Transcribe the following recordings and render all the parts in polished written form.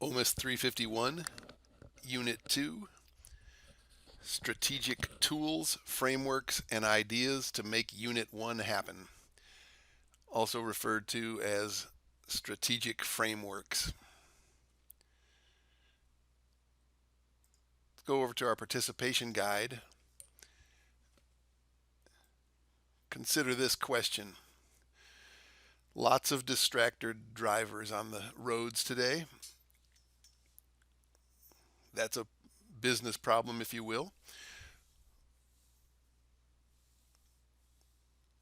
OMIS 351, Unit 2, Strategic Tools, Frameworks, and Ideas to Make Unit 1 Happen, also referred to as Strategic Frameworks. Let's go over to our participation guide. Consider this question. Lots of distracted drivers on the roads today. That's a business problem, if you will.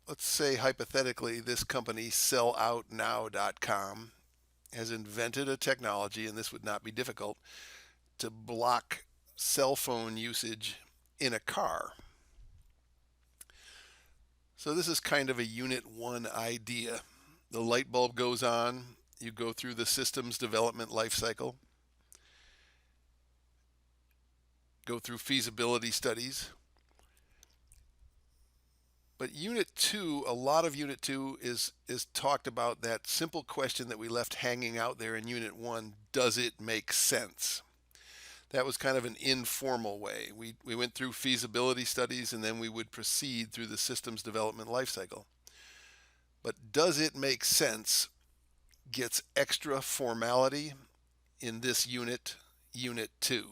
Let's say hypothetically this company selloutnow.com has invented a technology, and this would not be difficult, to block cell phone usage in a car. So this is kind of a Unit 1 idea. The light bulb goes on, you go through the systems development lifecycle, go through feasibility studies. But Unit 2, a lot of Unit 2 is talked about that simple question that we left hanging out there in Unit 1, does it make sense? That was kind of an informal way. We went through feasibility studies and then we would proceed through the systems development lifecycle. But does it make sense gets extra formality in this unit, Unit 2.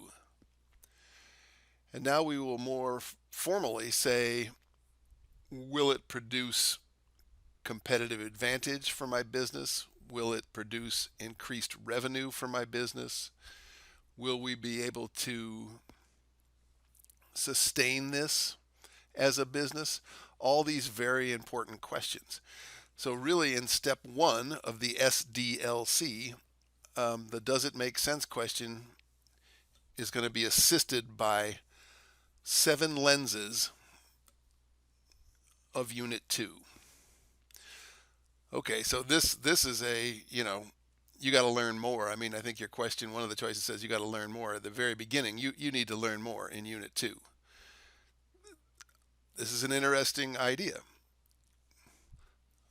And now we will more formally say, will it produce competitive advantage for my business? Will it produce increased revenue for my business? Will we be able to sustain this as a business? All these very important questions. So really in step 1 of the SDLC, the does it make sense question is going to be assisted by 7 lenses of Unit 2. Okay, so this is a, you got to learn more. I mean, I think your question, one of the choices says you got to learn more. At the very beginning, you need to learn more in Unit 2. This is an interesting idea.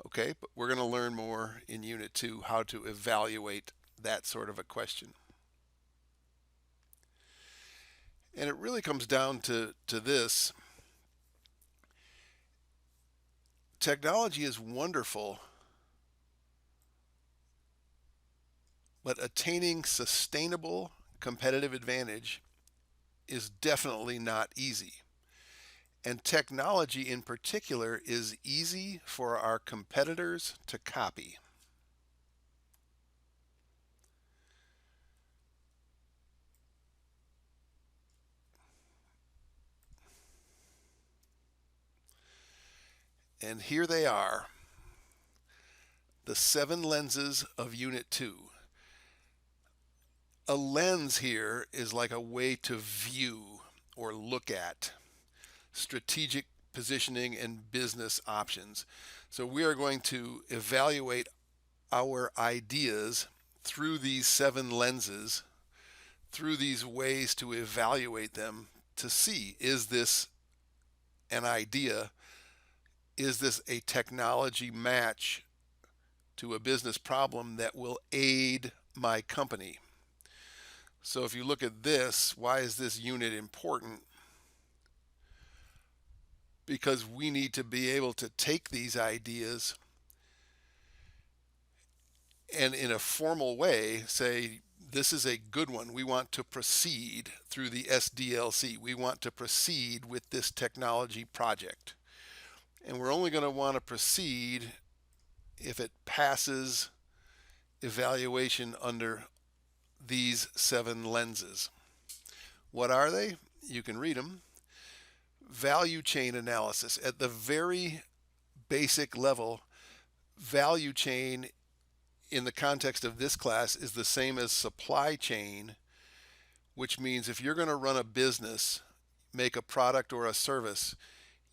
Okay, but we're going to learn more in Unit 2 how to evaluate that sort of a question. And it really comes down to this. Technology is wonderful, but attaining sustainable competitive advantage is definitely not easy. And technology in particular is easy for our competitors to copy. And here they are, the 7 lenses of Unit 2. A lens here is like a way to view or look at strategic positioning and business options. So we are going to evaluate our ideas through these 7 lenses, through these ways to evaluate them to see, is this an idea? Is this a technology match to a business problem that will aid my company? So if you look at this, why is this unit important? Because we need to be able to take these ideas and in a formal way say, this is a good one. We want to proceed through the SDLC. We want to proceed with this technology project. And we're only going to want to proceed if it passes evaluation under these 7 lenses. What are they? You can read them. Value chain analysis. At the very basic level, value chain in the context of this class is the same as supply chain, which means if you're going to run a business, make a product or a service,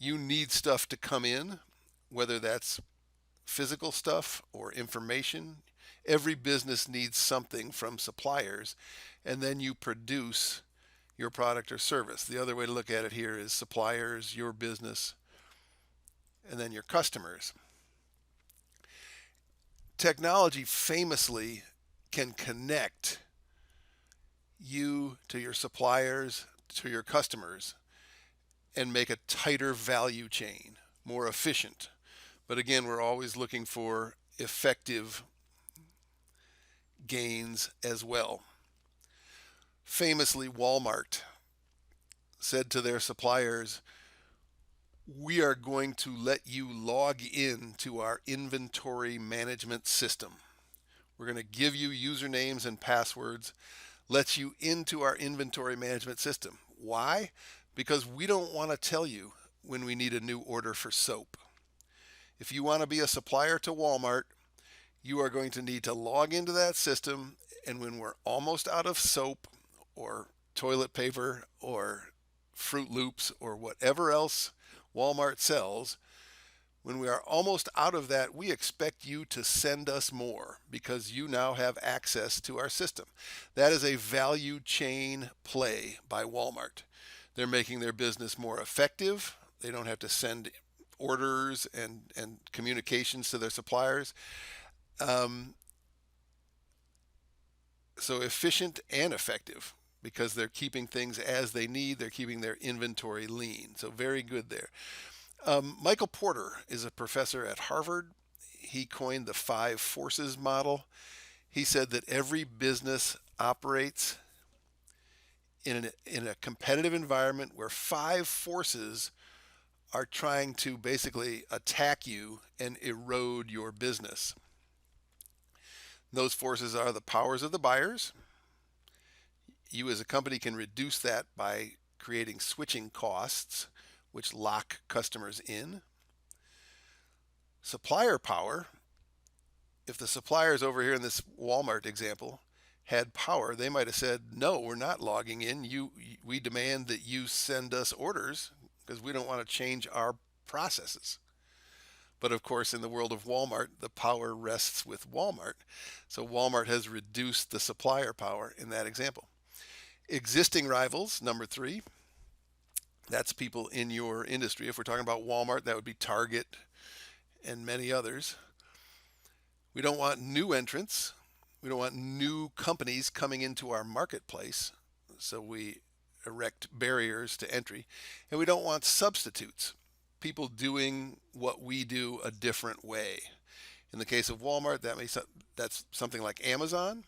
you need stuff to come in, whether that's physical stuff or information. Every business needs something from suppliers, and then you produce your product or service. The other way to look at it here is suppliers, your business, and then your customers. Technology famously can connect you to your suppliers to your customers and make a tighter value chain, more efficient. But again, we're always looking for effective gains as well. Famously, Walmart said to their suppliers, we are going to let you log in to our inventory management system. We're going to give you usernames and passwords, let you into our inventory management system. Why? Because we don't want to tell you when we need a new order for soap. If you want to be a supplier to Walmart, you are going to need to log into that system, and when we're almost out of soap or toilet paper or Fruit Loops or whatever else Walmart sells, when we are almost out of that, we expect you to send us more because you now have access to our system. That is a value chain play by Walmart. They're making their business more effective. They don't have to send orders and communications to their suppliers. So efficient and effective because they're keeping things as they need. They're keeping their inventory lean. So very good there. Michael Porter is a professor at Harvard. He coined the 5 forces model. He said that every business operates in a competitive environment where 5 forces are trying to basically attack you and erode your business. Those forces are the powers of the buyers. You as a company can reduce that by creating switching costs, which lock customers in. Supplier power. If the suppliers over here in this Walmart example had power, they might have said, no, we're not logging in. We demand that you send us orders because we don't want to change our processes. But of course, in the world of Walmart, the power rests with Walmart. So Walmart has reduced the supplier power in that example. Existing rivals, number 3. That's people in your industry. If we're talking about Walmart, that would be Target and many others. We don't want new entrants. We don't want new companies coming into our marketplace. So we erect barriers to entry. And we don't want substitutes, people doing what we do a different way. In the case of Walmart, that's something like Amazon.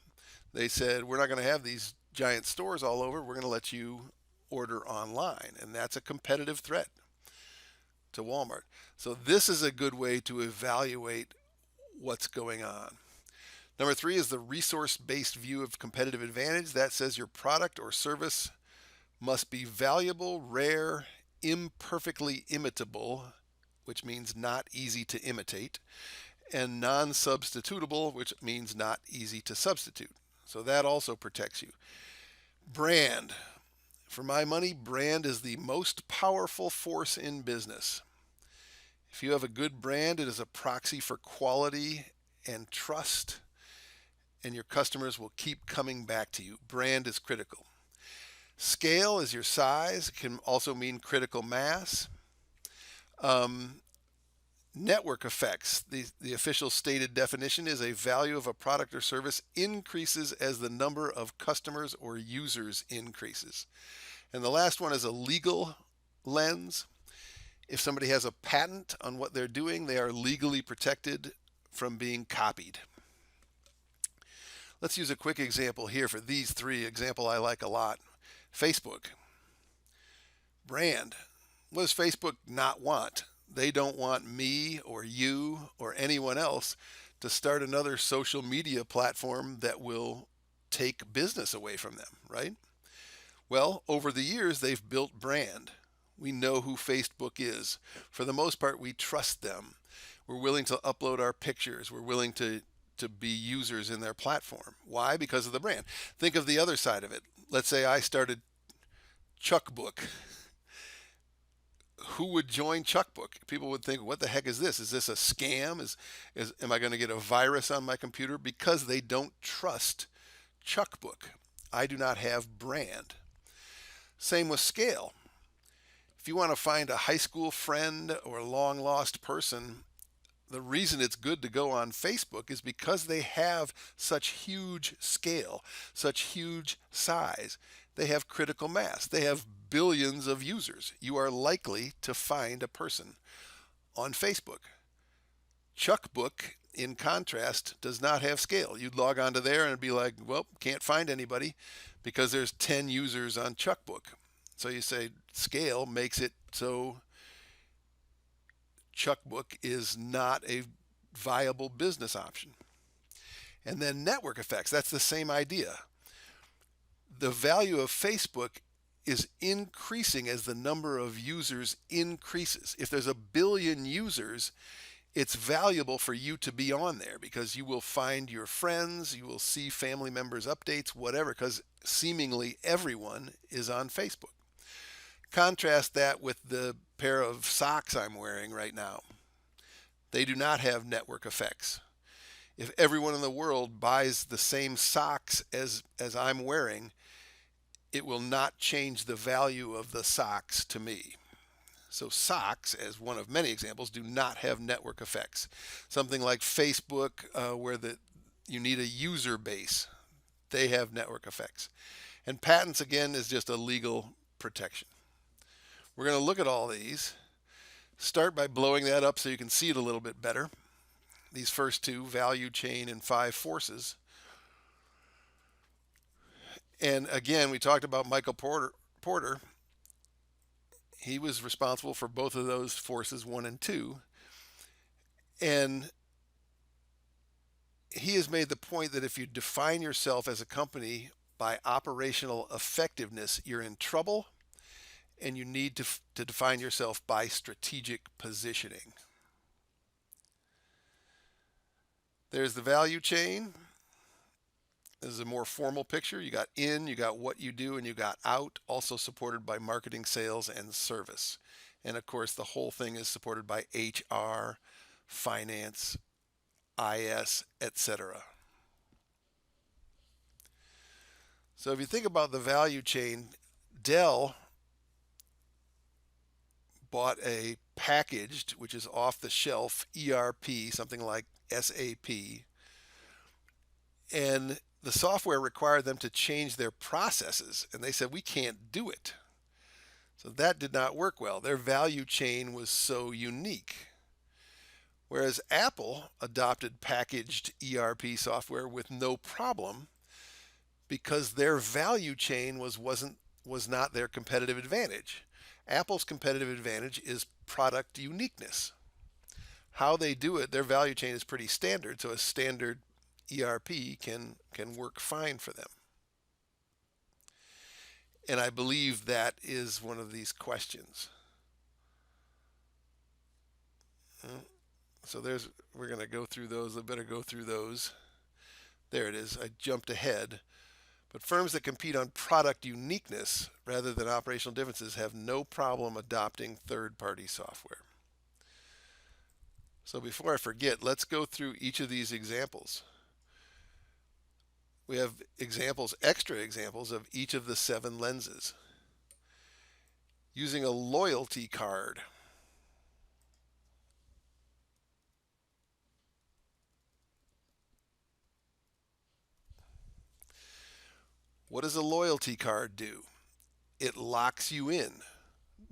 They said, we're not going to have these giant stores all over. We're going to let you order online. And that's a competitive threat to Walmart. So this is a good way to evaluate what's going on. Number 3 is the resource-based view of competitive advantage. That says your product or service must be valuable, rare, imperfectly imitable, which means not easy to imitate, and non-substitutable, which means not easy to substitute. So that also protects you. Brand. For my money, brand is the most powerful force in business. If you have a good brand, it is a proxy for quality and trust, and your customers will keep coming back to you. Brand is critical. Scale is your size. It can also mean critical mass. Network effects. The official stated definition is a value of a product or service increases as the number of customers or users increases. And the last one is a legal lens. If somebody has a patent on what they're doing, they are legally protected from being copied. Let's use a quick example here for these 3. Example I like a lot. Facebook. Brand. What does Facebook not want? They don't want me or you or anyone else to start another social media platform that will take business away from them, right? Well, over the years, they've built brand. We know who Facebook is. For the most part, we trust them. We're willing to upload our pictures. We're willing to be users in their platform. Why? Because of the brand. Think of the other side of it. Let's say I started Chuckbook. Who would join Chuckbook? People would think, what the heck is this? Is this a scam? Am I going to get a virus on my computer? Because they don't trust Chuckbook. I do not have brand. Same with scale. If you want to find a high school friend or a long lost person, The reason it's good to go on Facebook is because they have such huge scale, such huge size. They have critical mass. They have billions of users. You are likely to find a person on Facebook. Chuckbook, in contrast, does not have scale. You'd log onto there and it'd be like, well, can't find anybody because there's 10 users on Chuckbook. So you say scale makes it so Chuckbook is not a viable business option. And then network effects, that's the same idea. The value of Facebook is increasing as the number of users increases. If there's a billion users, it's valuable for you to be on there because you will find your friends, you will see family members' updates, whatever, because seemingly everyone is on Facebook. Contrast that with the pair of socks I'm wearing right now. They do not have network effects. If everyone in the world buys the same socks as I'm wearing, it will not change the value of the socks to me. So socks, as one of many examples, do not have network effects. Something like Facebook, where you need a user base, they have network effects. And patents, again, is just a legal protection. We're going to look at all these. Start by blowing that up so you can see it a little bit better. These first two, value chain and 5 forces. And again, we talked about Michael Porter. He was responsible for both of those forces, 1 and 2. And he has made the point that if you define yourself as a company by operational effectiveness, you're in trouble, and you need to define yourself by strategic positioning. There's the value chain. This is a more formal picture. You got in, you got what you do, and you got out, also supported by marketing, sales, and service. And of course, the whole thing is supported by HR, finance, IS, etc. So if you think about the value chain, Dell bought a packaged, which is off the shelf ERP, something like SAP, and the software required them to change their processes, and they said, we can't do it. So that did not work well. Their value chain was so unique. Whereas Apple adopted packaged ERP software with no problem because their value chain was not their competitive advantage. Apple's competitive advantage is product uniqueness. How they do it, their value chain is pretty standard, so a standard ERP can work fine for them. And I believe that is one of these questions. So we're going to go through those. I better go through those. There it is. I jumped ahead. But firms that compete on product uniqueness rather than operational differences have no problem adopting third-party software. So before I forget, let's go through each of these examples. We have examples, extra examples of each of the 7 lenses. Using a loyalty card. What does a loyalty card do? It locks you in.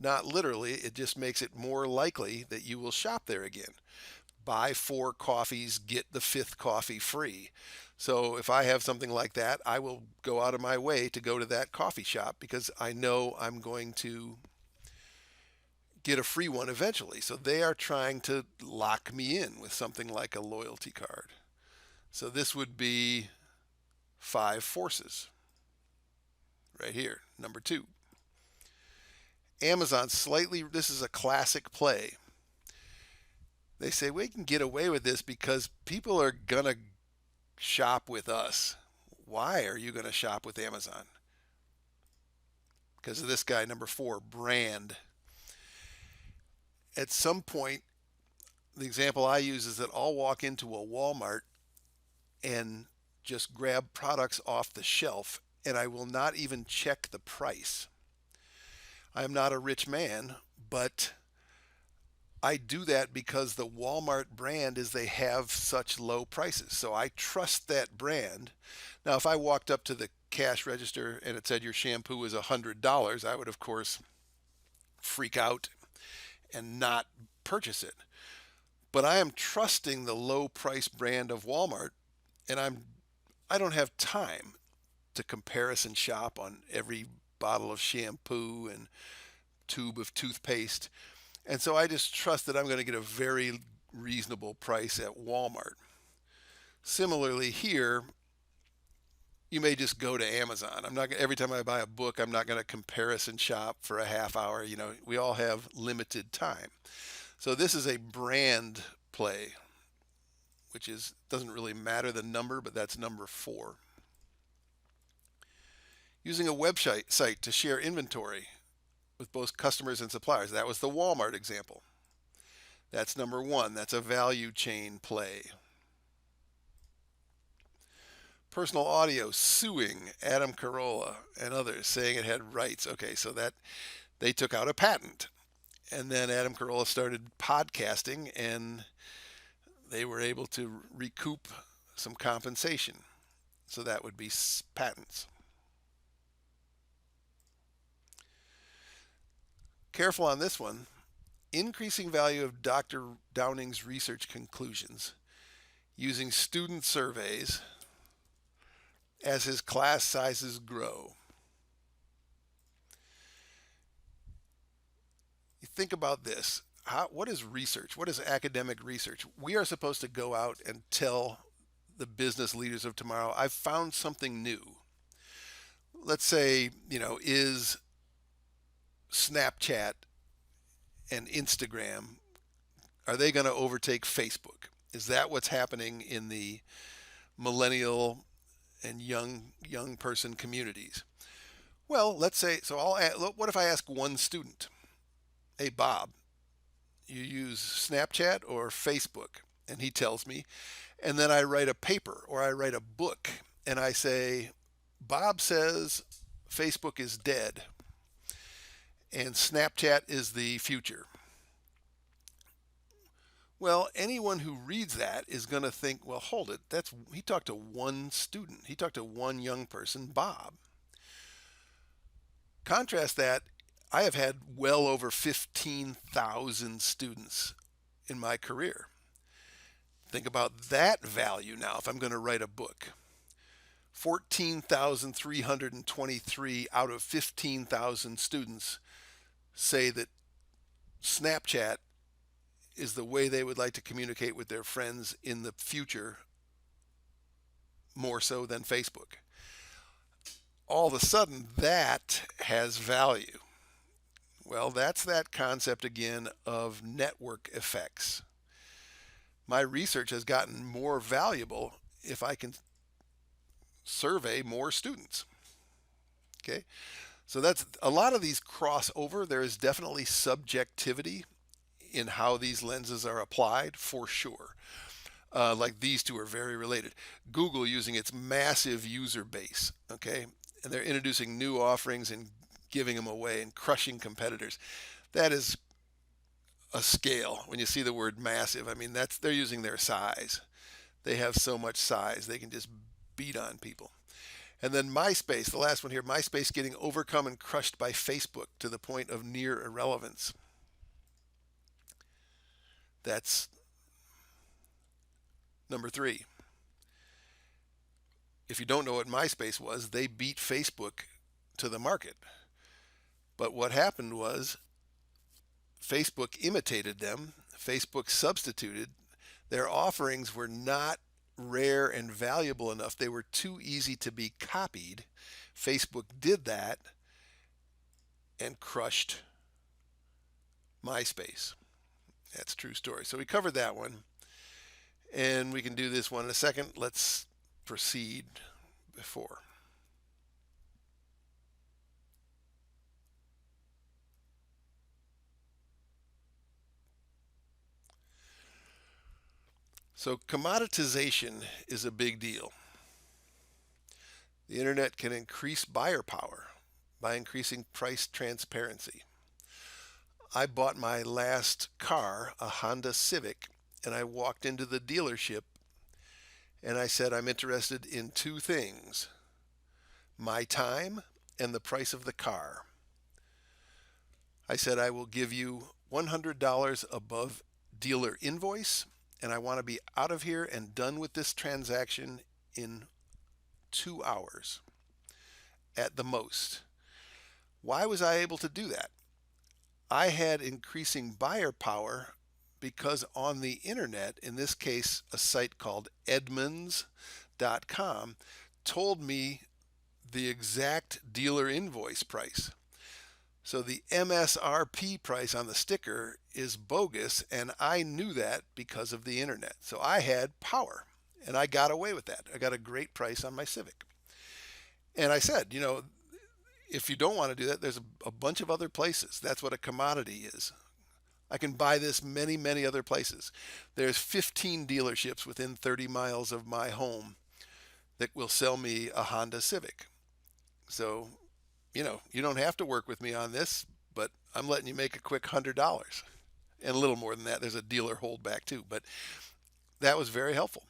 Not literally, it just makes it more likely that you will shop there again. Buy 4 coffees, get the 5th coffee free. So if I have something like that, I will go out of my way to go to that coffee shop because I know I'm going to get a free one eventually. So they are trying to lock me in with something like a loyalty card. So this would be 5 forces right here. Number 2. Amazon this is a classic play. They say we can get away with this because people are going to shop with us. Why are you going to shop with Amazon? Because of this guy, number 4, brand. At some point, the example I use is that I'll walk into a Walmart and just grab products off the shelf, and I will not even check the price. I am not a rich man, but I do that because the Walmart brand is they have such low prices. So I trust that brand. Now, if I walked up to the cash register and it said your shampoo is $100, I would, of course, freak out and not purchase it. But I am trusting the low price brand of Walmart, and I don't have time to comparison shop on every bottle of shampoo and tube of toothpaste. And so I just trust that I'm going to get a very reasonable price at Walmart. Similarly here, you may just go to Amazon. I'm not every time I buy a book, I'm not going to comparison shop for a half hour. We all have limited time. So this is a brand play, which is doesn't really matter the number, but that's number 4. Using a website site to share inventory with both customers and suppliers. That was the Walmart example. That's number 1. That's a value chain play. Personal audio suing Adam Carolla and others, saying it had rights. Okay, so that they took out a patent. And then Adam Carolla started podcasting, and they were able to recoup some compensation. So that would be patents. Careful on this one. Increasing value of Dr. Downing's research conclusions using student surveys as his class sizes grow. You think about this. What is research? What is academic research? We are supposed to go out and tell the business leaders of tomorrow, I've found something new. Let's say, is Snapchat and Instagram, are they going to overtake Facebook? Is that what's happening in the millennial and young person communities? Well, let's say, what if I ask one student, hey, Bob, you use Snapchat or Facebook? And he tells me, and then I write a paper or I write a book and I say, Bob says Facebook is dead and Snapchat is the future. Well, anyone who reads that is going to think, well, hold it. He talked to one student. He talked to one young person, Bob. Contrast that, I have had well over 15,000 students in my career. Think about that value now if I'm going to write a book. 14,323 out of 15,000 students say that Snapchat is the way they would like to communicate with their friends in the future, more so than Facebook. All of a sudden, that has value. Well, that's that concept again of network effects. My research has gotten more valuable if I can survey more students. Okay, so that's a lot of these cross over. There is definitely subjectivity in how these lenses are applied, for sure. Like these two are very related. Google using its massive user base, okay, and they're introducing new offerings and giving them away and crushing competitors. That is a scale. When you see the word massive, I mean they're using their size. They have so much size they can just beat on people. And then MySpace, the last one here, MySpace getting overcome and crushed by Facebook to the point of near irrelevance. That's number 3. If you don't know what MySpace was, they beat Facebook to the market. But what happened was Facebook imitated them. Facebook substituted. Their offerings were not rare and valuable enough. They were too easy to be copied. Facebook did that and crushed MySpace. That's a true story. So we covered that one. And we can do this one in a second. Let's proceed before. So commoditization is a big deal. The internet can increase buyer power by increasing price transparency. I bought my last car, a Honda Civic, and I walked into the dealership and I said, I'm interested in two things: my time and the price of the car. I said, I will give you $100 above dealer invoice, and I want to be out of here and done with this transaction in 2 hours at the most. Why was I able to do that? I had increasing buyer power because on the internet, in this case, a site called Edmunds.com, told me the exact dealer invoice price. So the MSRP price on the sticker is bogus, and I knew that because of the internet. So I had power, and I got away with that. I got a great price on my Civic. And I said, if you don't want to do that, there's a bunch of other places. That's what a commodity is. I can buy this many, many other places. There's 15 dealerships within 30 miles of my home that will sell me a Honda Civic. So, you don't have to work with me on this, but I'm letting you make a quick $100 and a little more than that. There's a dealer holdback too, but that was very helpful.